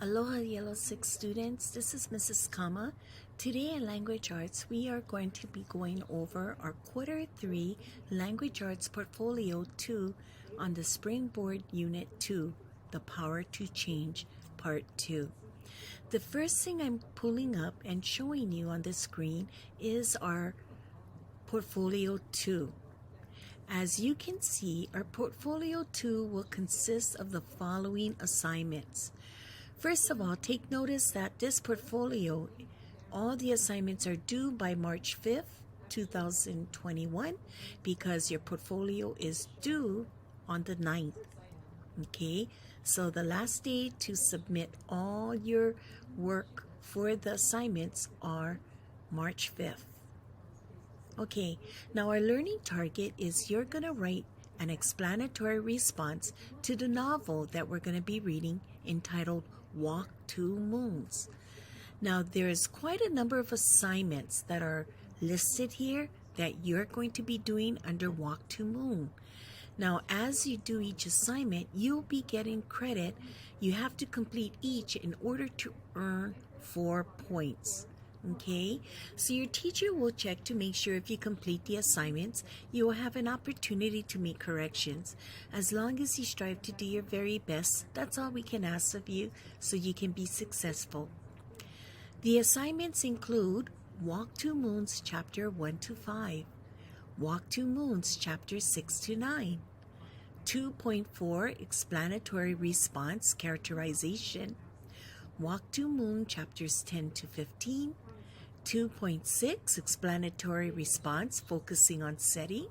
Aloha Yellow 6 students, this is Mrs. Kama. Today in Language Arts, we are going to be going over our Quarter 3 Language Arts Portfolio 2 on the Springboard Unit 2, The Power to Change, Part 2. The first thing I'm pulling up and showing you on the screen is our Portfolio 2. As you can see, our Portfolio 2 will consist of the following assignments. First of all, take notice that this portfolio, all the assignments are due by March 5th, 2021, because your portfolio is due on the 9th. Okay, so the last day to submit all your work for the assignments are March 5th. Okay, now our learning target is you're going to write an explanatory response to the novel that we're going to be reading entitled Walk Two Moons. Now there's quite a number of assignments that are listed here that you're going to be doing under Walk Two Moon. Now as you do each assignment, you'll be getting credit. You have to complete each in order to earn 4 points. Okay, so your teacher will check to make sure if you complete the assignments, you will have an opportunity to make corrections. As long as you strive to do your very best, that's all we can ask of you so you can be successful. The assignments include Walk Two Moons Chapter 1 to 5, Walk Two Moons Chapter 6 to 9, 2.4 Explanatory Response Characterization, Walk Two Moon Chapters 10 to 15, 2.6 Explanatory Response focusing on setting,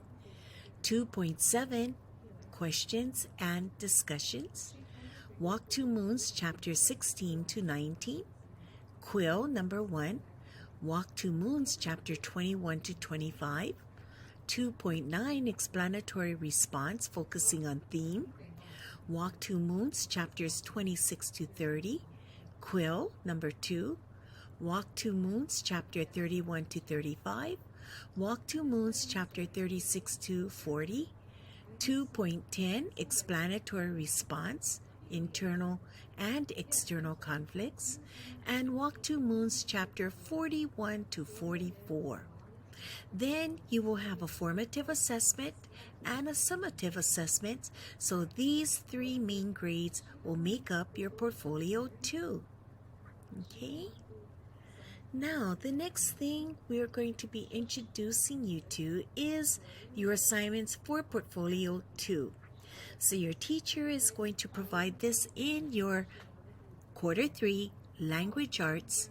2.7 Questions and Discussions, Walk Two Moons Chapters 16 to 19, Quill number 1, Walk Two Moons Chapter 21 to 25, 2.9 Explanatory Response focusing on theme, Walk Two Moons Chapters 26 to 30, Quill number 2, Walk Two Moons Chapter 31 to 35, Walk Two Moons Chapter 36 to 40, 2.10 Explanatory Response, Internal and External Conflicts, and Walk Two Moons Chapter 41 to 44. Then you will have a formative assessment and a summative assessment, so these 3 main grades will make up your portfolio 2. Okay? Now, the next thing we are going to be introducing you to is your assignments for Portfolio 2. So your teacher is going to provide this in your Quarter 3 Language Arts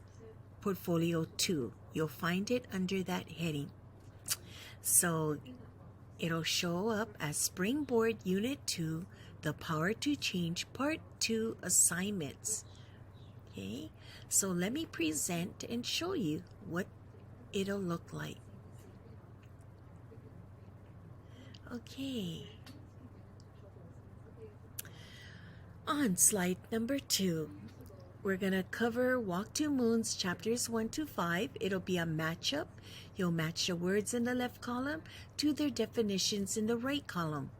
Portfolio 2. You'll find it under that heading. So it'll show up as Springboard Unit 2, The Power to Change Part 2 assignments. Okay, so let me present and show you what it'll look like. Okay. On slide number 2, we're going to cover Walk Two Moons Chapters 1 to 5. It'll be a matchup. You'll match the words in the left column to their definitions in the right column.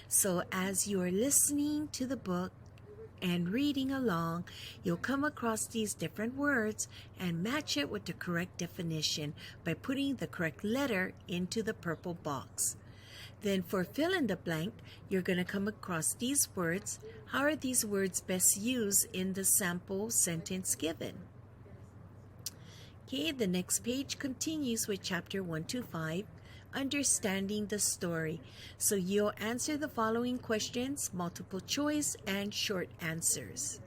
So as you're listening to the book and reading along, you'll come across these different words and match it with the correct definition by putting the correct letter into the purple box. Then for fill in the blank, you're going to come across these words. How are these words best used in the sample sentence given? Okay, the next page continues with Chapter 1 to 5, Understanding the Story. So you'll answer the following questions, multiple choice and short answers.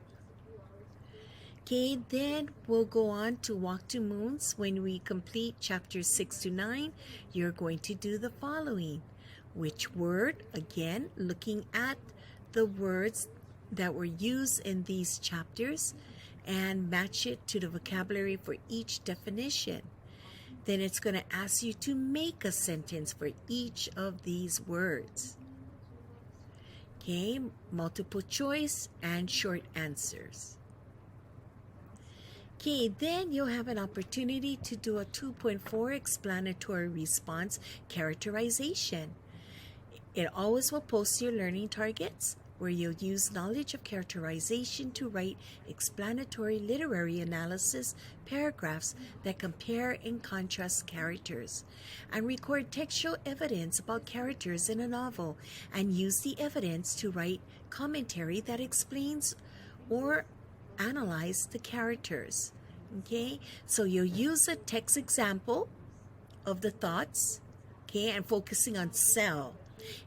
Okay, then we'll go on to Walk Two Moons. When we complete Chapters 6 to 9, you're going to do the following. Which word? Again, looking at the words that were used in these chapters and match it to the vocabulary for each definition. Then it's going to ask you to make a sentence for each of these words. Okay, multiple choice and short answers. Okay, then you'll have an opportunity to do a 2.4 explanatory response characterization. It always will post your learning targets where you'll use knowledge of characterization to write explanatory literary analysis paragraphs that compare and contrast characters, and record textual evidence about characters in a novel, and use the evidence to write commentary that explains or analyze the characters. Okay, so you'll use a text example of the thoughts, okay, and focusing on cell,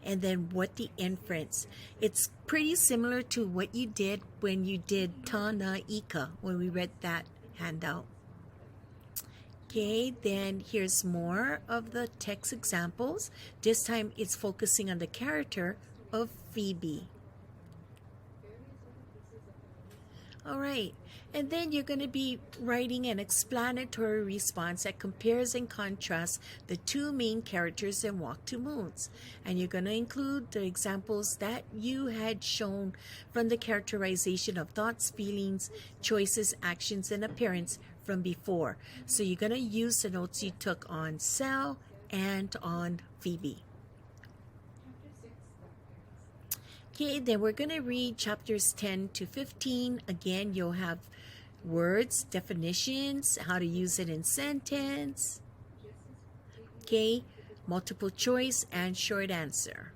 and then what the inference. It's pretty similar to what you did when you did Ta Na Ika, when we read that handout. Okay, then here's more of the text examples. This time it's focusing on the character of Phoebe. All right, and then you're going to be writing an explanatory response that compares and contrasts the two main characters in Walk to Moons. And you're going to include the examples that you had shown from the characterization of thoughts, feelings, choices, actions, and appearance from before. So you're going to use the notes you took on Sal and on Phoebe. Okay, then we're going to read chapters 10 to 15. Again, you'll have words, definitions, how to use it in sentence. Okay, multiple choice and short answer.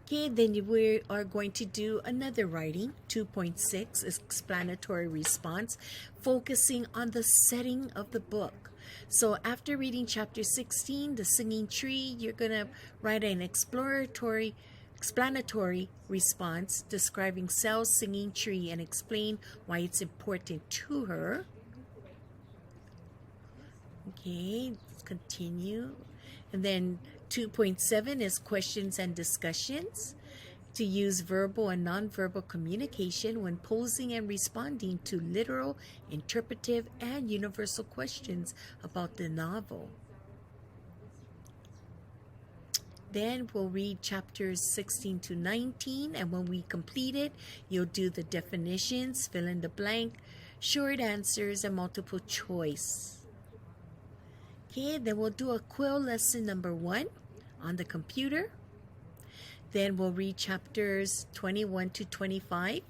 Okay, then we are going to do another writing, 2.6, explanatory response, focusing on the setting of the book. So after reading chapter 16, The Singing Tree, you're going to write an explanatory response describing Sal's singing tree and explain why it's important to her. Okay, let's continue. And then 2.7 is questions and discussions, to use verbal and nonverbal communication when posing and responding to literal, interpretive, and universal questions about the novel. Then we'll read chapters 16 to 19, and when we complete it, you'll do the definitions, fill in the blank, short answers, and multiple choice. Okay, then we'll do a quill lesson number 1 on the computer. Then we'll read chapters 21 to 25,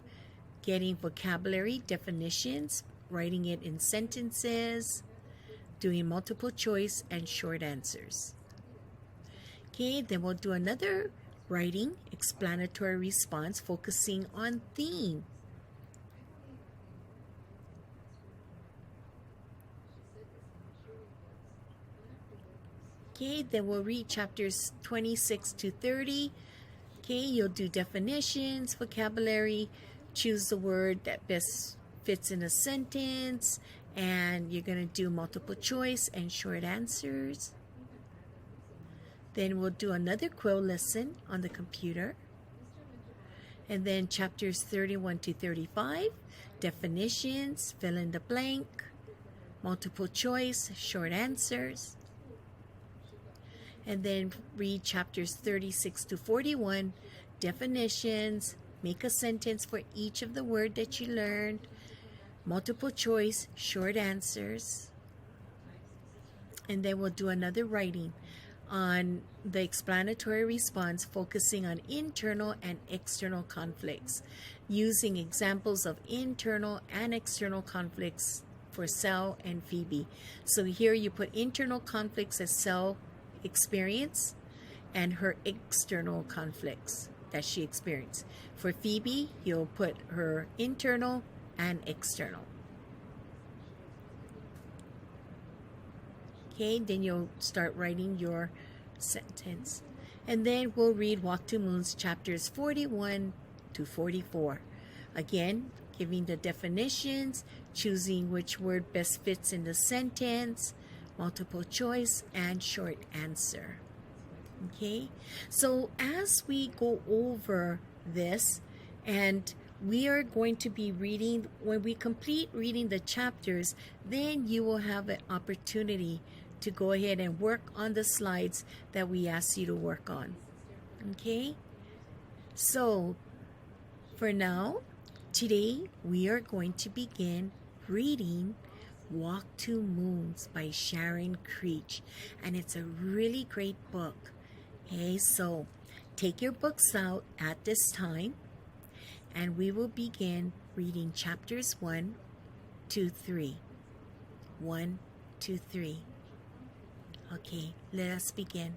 getting vocabulary, definitions, writing it in sentences, doing multiple choice, and short answers. Okay, then we'll do another writing, explanatory response, focusing on theme. Okay, then we'll read chapters 26 to 30. Okay, you'll do definitions, vocabulary, choose the word that best fits in a sentence, and you're going to do multiple choice and short answers. Then we'll do another quill lesson on the computer. And then chapters 31 to 35, definitions, fill in the blank, multiple choice, short answers. And then read chapters 36 to 41, definitions, make a sentence for each of the word that you learned, multiple choice, short answers. And then we'll do another writing on the explanatory response, focusing on internal and external conflicts, using examples of internal and external conflicts for Sal and Phoebe. So here you put internal conflicts as Sal experience and her external conflicts that she experienced. For Phoebe, you'll put her internal and external. Okay, then you'll start writing your sentence. And then we'll read Walk to Moons chapters 41 to 44. Again, giving the definitions, choosing which word best fits in the sentence, multiple choice, and short answer. Okay, so as we go over this, and we are going to be reading, when we complete reading the chapters, then you will have an opportunity to go ahead and work on the slides that we asked you to work on. Okay, so for now, today we are going to begin reading Walk to Moons by Sharon Creech, and it's a really great book. Okay, so take your books out at this time, and we will begin reading chapters 1, 2, 3. 1, 2, 3. Okay, let us begin.